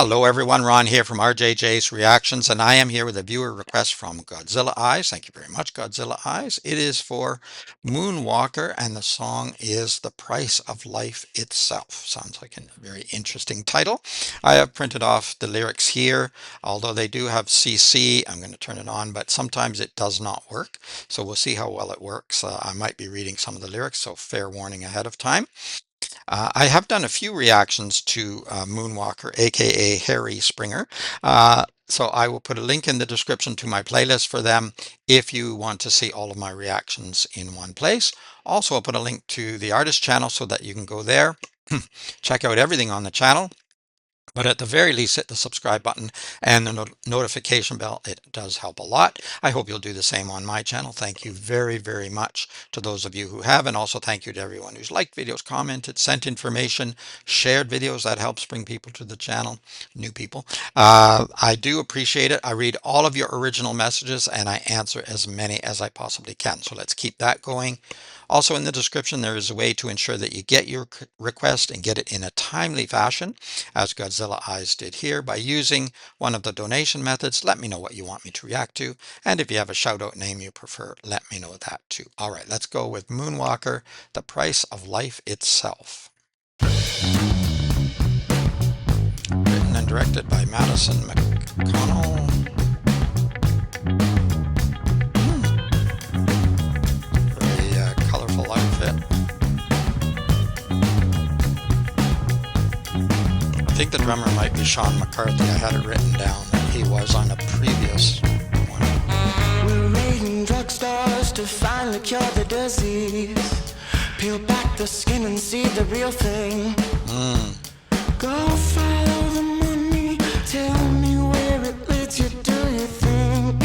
Hello everyone, Ron here from RJJ's Reactions, and I am here with a viewer request from Godzilla Eyes. Thank you very much, Godzilla Eyes. It is for Moonwalker, and the song is The Price of Life Itself. Sounds like a very interesting title. I have printed off the lyrics here, although they do have CC. I'm going to turn it on, but sometimes it does not work, so we'll see how well it works. I might be reading some of the lyrics, so fair warning ahead of time. I have done a few reactions to Moonwalker, aka Harry Springer. So I will put a link in the description to my playlist for them if you want to see all of my reactions in one place. Also, I'll put a link to the artist channel so that you can go there, check out everything on the channel. But at the very least, hit the subscribe button and the notification bell. It does help a lot. I hope you'll do the same on my channel. Thank you very, very much to those of you who have. And also thank you to everyone who's liked videos, commented, sent information, shared videos. That helps bring people to the channel, new people. I do appreciate it. I read all of your original messages and I answer as many as I possibly can. So let's keep that going. Also in the description, there is a way to ensure that you get your request and get it in a timely fashion, as Godzilla Eyes did here, by using one of the donation methods. Let me know what you want me to react to. And if you have a shout out name you prefer, let me know that too. All right, let's go with Moonwalker, The Price of Life Itself. Written and directed by Madison McConnell. Colorful outfit. I think the drummer might be Sean McCarthy. I had it written down that he was on a previous one. We're raiding drugstores to finally cure the disease. Peel back the skin and see the real thing. Go follow the money. Tell me where it leads you. Do you think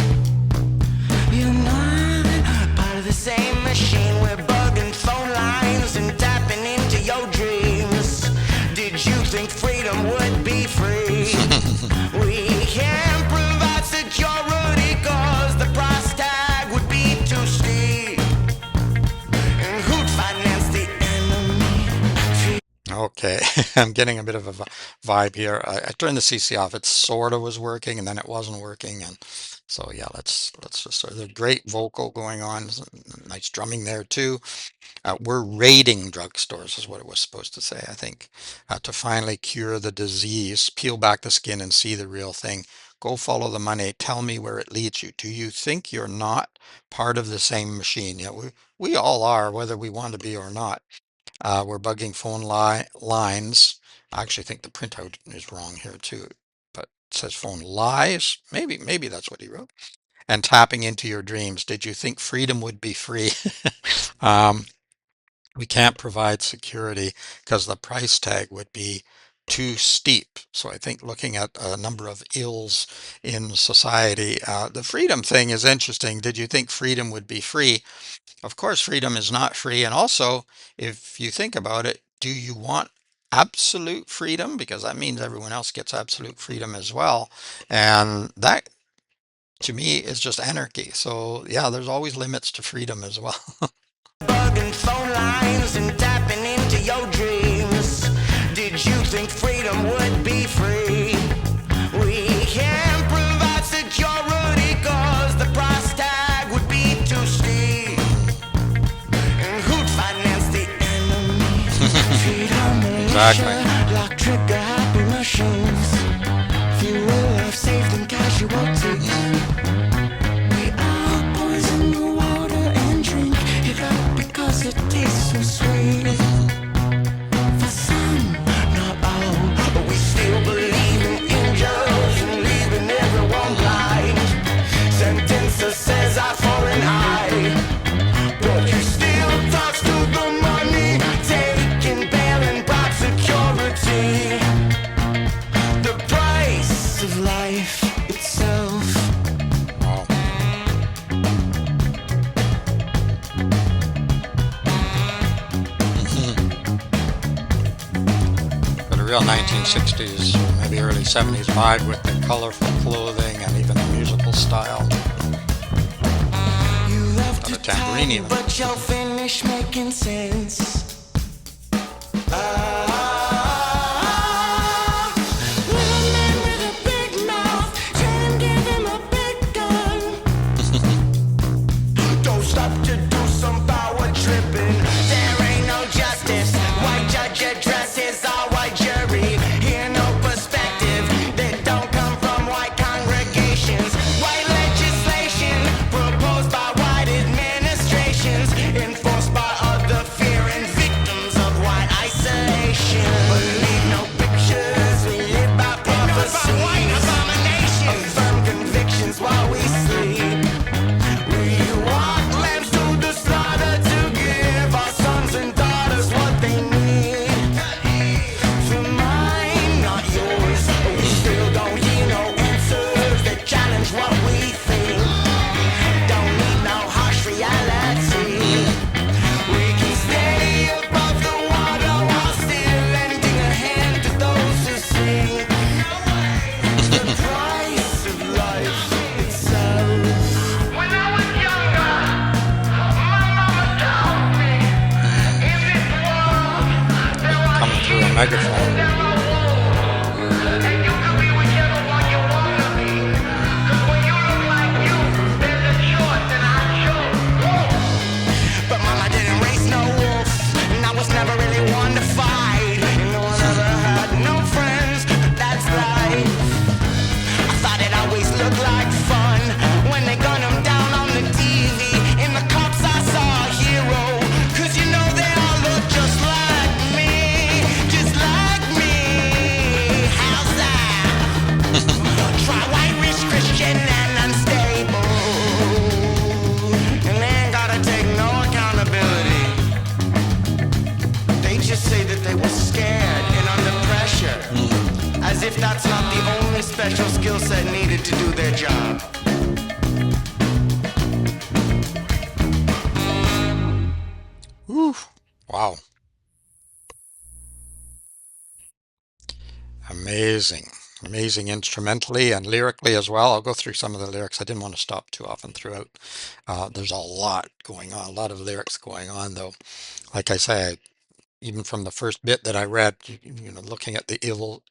you're not part of the same machine? We're bugging phone lines and tapping into your dreams. Did you think freedom would be free? We can't provide security cause the price tag would be too steep. And who'd finance the enemy? Okay, I'm getting a bit of a vibe here. I turned the CC off. It sort of was working and then it wasn't working, and so yeah, let's just start. There's a great vocal going on, nice drumming there too. We're raiding drugstores is what it was supposed to say, I think, to finally cure the disease. Peel back the skin and see the real thing. Go follow the money. Tell me where it leads you. Do you think you're not part of the same machine? Yeah, we all are, whether we want to be or not. We're bugging phone lines. I actually think the printout is wrong here too, but it says phone lies. Maybe that's what he wrote. And tapping into your dreams. Did you think freedom would be free? um, we can't provide security because the price tag would be too steep. So I think looking at a number of ills in society, the freedom thing is interesting. Did you think freedom would be free? Of course, freedom is not free. And also, if you think about it, do you want absolute freedom? Because that means everyone else gets absolute freedom as well. And that, to me, is just anarchy. So yeah, there's always limits to freedom as well. Bugging phone lines and tapping into your dreams. Did you think freedom would be free? We can't provide security cause the price tag would be too steep. And who'd finance the enemy? Exactly. Lock trigger happy machines. Fuel of safe and casualties. We all poison the water and drink it up because it tastes so sweet. For some, not all, but we still believe in angels and leaving everyone blind. Sentences says I foreign high, but you still talks to the money, taking bail and bribe security. The price of life itself. But a real 1960s, maybe early 70s vibe with the colorful clothing and even the musical style. You love Got to a tambourine even. but you'll finish making sense. Women microphone. But mama didn't raise no wolf, and I was never really one to fight. And no one ever had no friends, but that's life. I thought it always looked like fun when they gun him down on the TV. In the cops I saw a hero, 'cause you know they all look just like me, just like me. How's that? Try white, rich, Christian, and unstable. And they ain't gotta take no accountability. They just say that they were scared and under pressure. As if that's not the only special skill set needed to do their job. Whew. Wow. Amazing. Amazing instrumentally and lyrically as well. I'll go through some of the lyrics. I didn't want to stop too often throughout. There's a lot going on, a lot of lyrics going on, though. Like I say, even from the first bit that I read, looking at the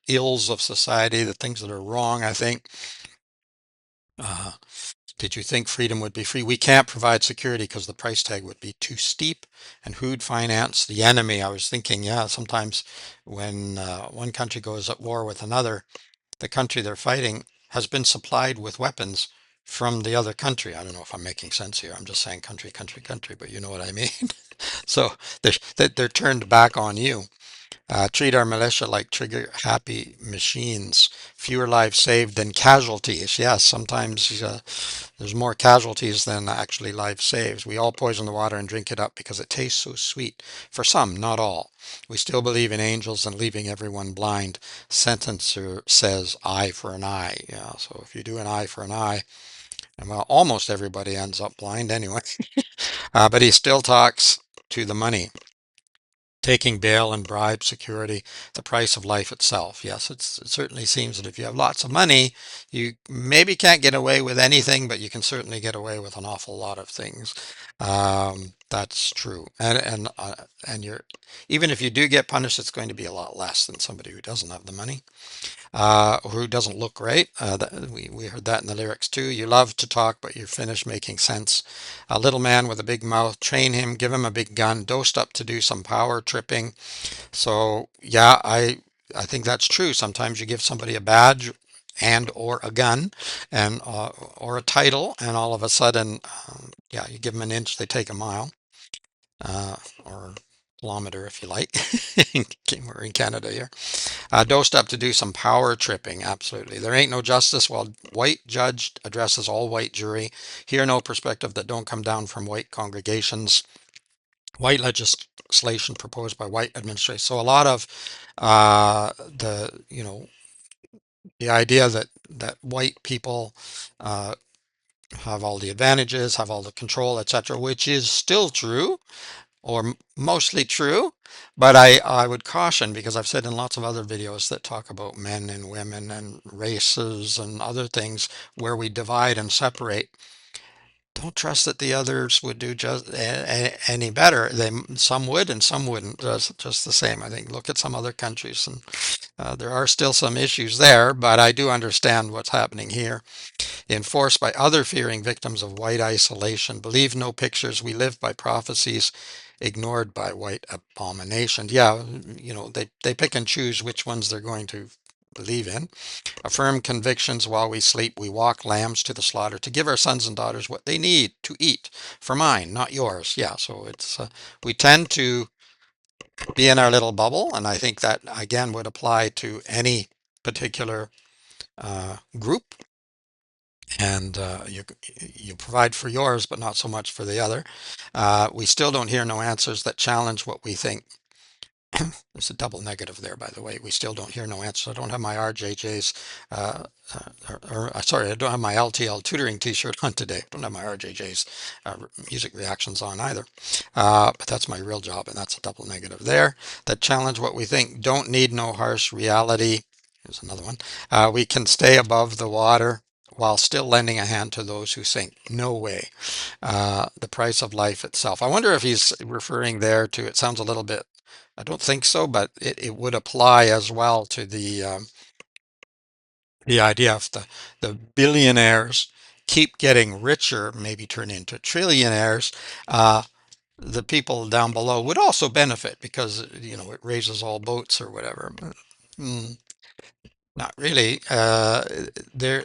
ills of society, the things that are wrong, I think. Uh, did you think freedom would be free? We can't provide security because the price tag would be too steep. And who'd finance the enemy? I was thinking, yeah, sometimes when one country goes at war with another, the country they're fighting has been supplied with weapons from the other country. I don't know if I'm making sense here. I'm just saying country, country, country, but you know what I mean. So they're turned back on you. Treat our militia like trigger-happy machines. Fewer lives saved than casualties. Yes, sometimes there's more casualties than actually lives saved. We all poison the water and drink it up because it tastes so sweet. For some, not all. We still believe in angels and leaving everyone blind. Sentencer says eye for an eye. Yeah, so if you do an eye for an eye, and well, almost everybody ends up blind anyway. But he still talks to the money. Taking bail and bribe security, the price of life itself. Yes, it certainly seems that if you have lots of money, you maybe can't get away with anything, but you can certainly get away with an awful lot of things. That's true. And you're even if you do get punished, it's going to be a lot less than somebody who doesn't have the money, who doesn't look great. We heard that in the lyrics too. You love to talk, but you're finished making sense. A little man with a big mouth, train him, give him a big gun, dosed up to do some power tripping. So yeah, I think that's true. Sometimes you give somebody a badge and or a gun and or a title, and all of a sudden, yeah, you give them an inch, they take a mile, or kilometer if you like. We're in Canada here. Dosed up to do some power tripping. Absolutely. There ain't no justice while white judge addresses all white jury. Hear no perspective that don't come down from white congregations. White legislation proposed by white administration. So a lot of the idea that white people uh, have all the advantages, have all the control, etc., which is still true or mostly true. But I would caution because I've said in lots of other videos that talk about men and women and races and other things where we divide and separate. Don't trust that the others would do just any better. Some would and some wouldn't. Just the same. I think look at some other countries and there are still some issues there, but I do understand what's happening here. Enforced by other fearing victims of white isolation. Believe no pictures. We live by prophecies ignored by white abomination. Yeah, they pick and choose which ones they're going to believe in. Affirm convictions while we sleep. We walk lambs to the slaughter to give our sons and daughters what they need to eat. For mine, not yours. Yeah, so it's we tend to be in our little bubble, and I think that again would apply to any particular group. And you provide for yours, but not so much for the other. We still don't hear no answers that challenge what we think. There's a double negative there, by the way. We still don't hear no answers. I don't have my RJJ's, sorry, I don't have my LTL tutoring T-shirt on today. I don't have my RJJ's music reactions on either. But that's my real job, and that's a double negative there. That challenge what we think. Don't need no harsh reality. Here's another one. We can stay above the water while still lending a hand to those who sink. No way. The price of life itself. I wonder if he's referring there to, it sounds a little bit I don't think so, but it would apply as well to the idea of the billionaires keep getting richer, maybe turn into trillionaires. Uh, the people down below would also benefit because it raises all boats or whatever. But, mm, not really. There,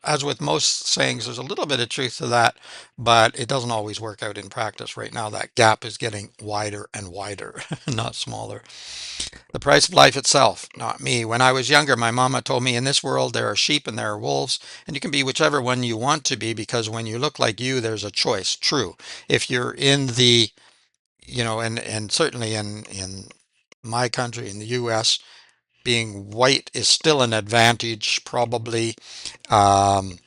as with most sayings, there's a little bit of truth to that, but it doesn't always work out in practice. Right now, that gap is getting wider and wider, not smaller. The price of life itself, not me. When I was younger, my mama told me in this world there are sheep and there are wolves, and you can be whichever one you want to be because when you look like you, there's a choice. True. If you're in the, and certainly in my country, in the US, being white is still an advantage, probably. Um,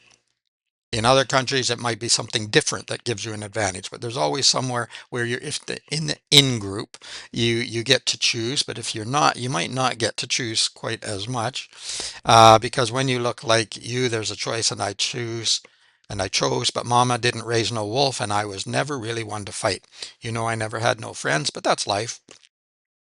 in other countries, it might be something different that gives you an advantage, but there's always somewhere where you're, if the in the in group, you get to choose, but if you're not, you might not get to choose quite as much, because when you look like you, there's a choice, and I chose, but Mama didn't raise no wolf, and I was never really one to fight. I never had no friends, but that's life.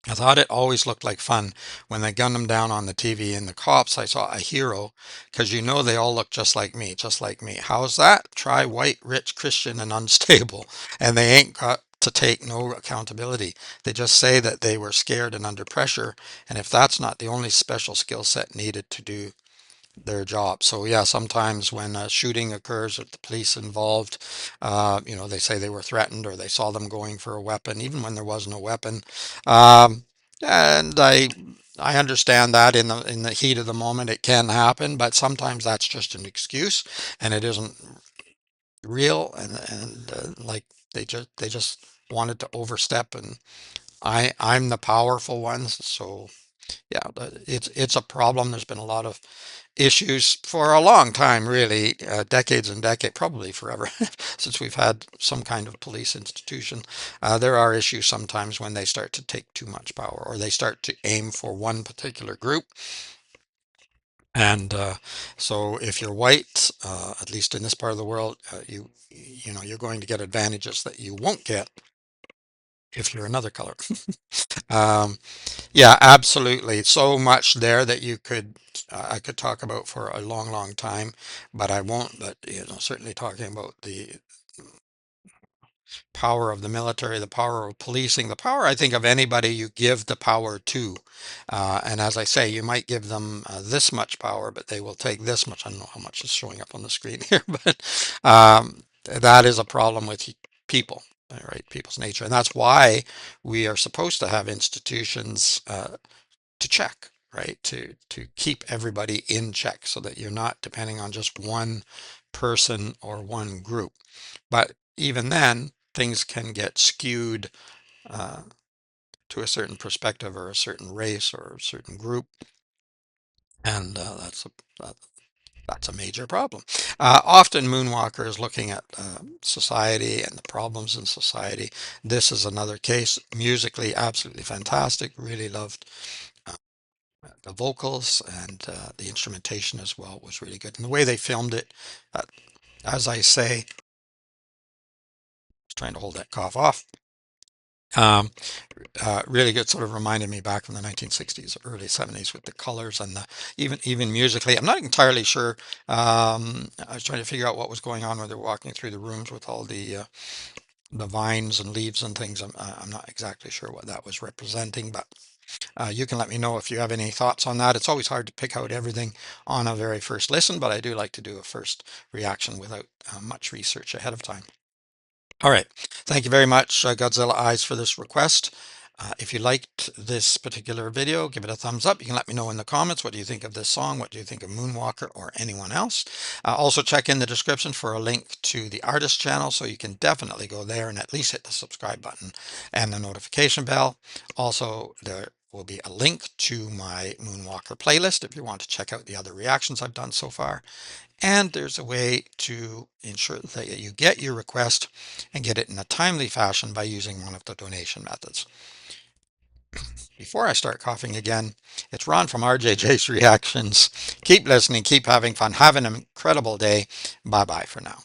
I thought it always looked like fun when they gunned him down on the TV and the cops. I saw a hero because they all look just like me, just like me. How's that? Try white, rich, Christian, and unstable. And they ain't got to take no accountability. They just say that they were scared and under pressure. And if that's not the only special skill set needed to do their job. So yeah, sometimes when a shooting occurs with the police involved, they say they were threatened or they saw them going for a weapon, even when there was no weapon. Um, and I understand that in the heat of the moment it can happen, but sometimes that's just an excuse and it isn't real. And like they just wanted to overstep, and I'm the powerful one, so yeah, it's a problem. There's been a lot of issues for a long time, really, decades and decades, probably forever, since we've had some kind of police institution. There are issues sometimes when they start to take too much power or they start to aim for one particular group. And so if you're white, at least in this part of the world, you're going to get advantages that you won't get if you're another color. Um, Yeah, absolutely. So much there that I could talk about for a long, long time, but I won't. But certainly talking about the power of the military, the power of policing, the power, I think, of anybody you give the power to. And as I say, you might give them this much power, but they will take this much. I don't know how much is showing up on the screen here, but that is a problem with people. Right, people's nature, and that's why we are supposed to have institutions to check, right? To keep everybody in check so that you're not depending on just one person or one group. But even then, things can get skewed uh, to a certain perspective or a certain race or a certain group, and that, that's a major problem. Often, Moonwalker is looking at society and the problems in society. This is another case. Musically, absolutely fantastic. Really loved the vocals and the instrumentation as well was really good. And the way they filmed it, uh, as I say, trying to hold that cough off. Um, really good. Sort of reminded me back from the 1960s, early 70s with the colors and the even musically. I'm not entirely sure. I was trying to figure out what was going on when they're walking through the rooms with all the vines and leaves and things. I'm not exactly sure what that was representing, but you can let me know if you have any thoughts on that. It's always hard to pick out everything on a very first listen, but I do like to do a first reaction without much research ahead of time. All right. Thank you very much, Godzilla Eyes, for this request. If you liked this particular video, give it a thumbs up. You can let me know in the comments, what do you think of this song? What do you think of Moonwalker or anyone else? Also check in the description for a link to the artist channel, so you can definitely go there and at least hit the subscribe button and the notification bell. Also, there will be a link to my Moonwalker playlist if you want to check out the other reactions I've done so far. And there's a way to ensure that you get your request and get it in a timely fashion by using one of the donation methods. Before I start coughing again, it's Ron from RJJ's Reactions. Keep listening, keep having fun, have an incredible day. Bye bye for now.